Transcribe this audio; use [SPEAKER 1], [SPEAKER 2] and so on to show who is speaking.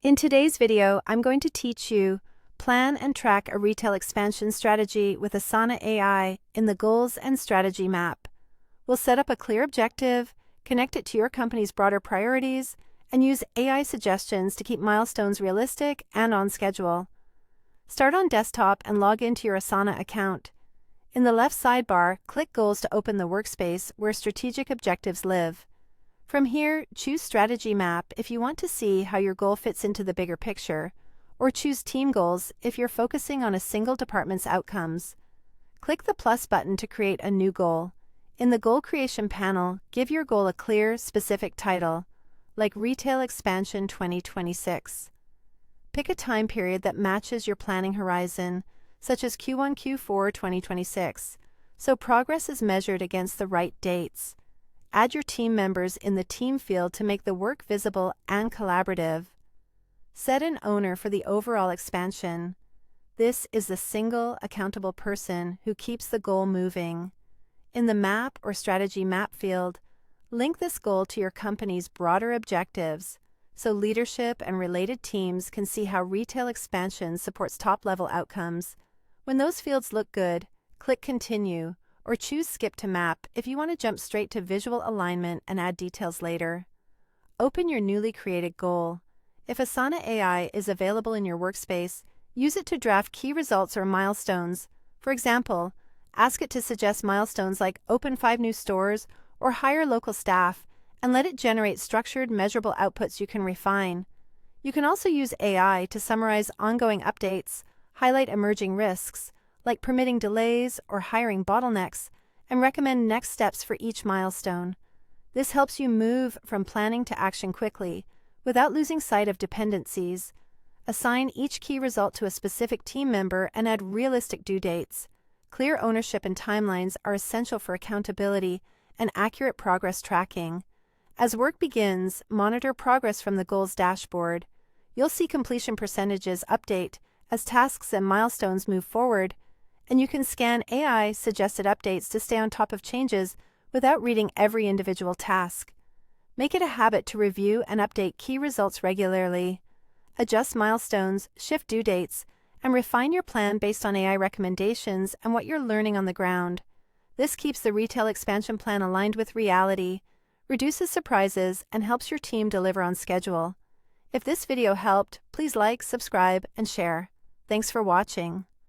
[SPEAKER 1] In today's video, I'm going to teach you plan and track a retail expansion strategy with Asana AI in the Goals and Strategy map. We'll set up a clear objective, connect it to your company's broader priorities, and use AI suggestions to keep milestones realistic and on schedule. Start on desktop and log into your Asana account. In the left sidebar, click Goals to open the workspace where strategic objectives live. From here, choose Strategy Map if you want to see how your goal fits into the bigger picture, or choose Team Goals if you're focusing on a single department's outcomes. Click the plus button to create a new goal. In the Goal Creation panel, give your goal a clear, specific title, like Retail Expansion 2026. Pick a time period that matches your planning horizon, such as Q1-Q4 2026, so progress is measured against the right dates. Add your team members in the team field to make the work visible and collaborative. Set an owner for the overall expansion. This is the single accountable person who keeps the goal moving. In the Map or Strategy Map field, link this goal to your company's broader objectives, so leadership and related teams can see how retail expansion supports top-level outcomes. When those fields look good, click Continue, or choose Skip to Map if you want to jump straight to visual alignment and add details later. Open your newly created goal. If Asana AI is available in your workspace, use it to draft key results or milestones. For example, ask it to suggest milestones like open 5 new stores or hire local staff, and let it generate structured, measurable outputs you can refine. You can also use AI to summarize ongoing updates, highlight emerging risks, like permitting delays or hiring bottlenecks, and recommend next steps for each milestone. This helps you move from planning to action quickly, without losing sight of dependencies. Assign each key result to a specific team member and add realistic due dates. Clear ownership and timelines are essential for accountability and accurate progress tracking. As work begins, monitor progress from the Goals dashboard. You'll see completion percentages update as tasks and milestones move forward, and you can scan AI-suggested updates to stay on top of changes without reading every individual task. Make it a habit to review and update key results regularly. Adjust milestones, shift due dates, and refine your plan based on AI recommendations and what you're learning on the ground. This keeps the retail expansion plan aligned with reality, reduces surprises, and helps your team deliver on schedule. If this video helped, please like, subscribe, and share. Thanks for watching.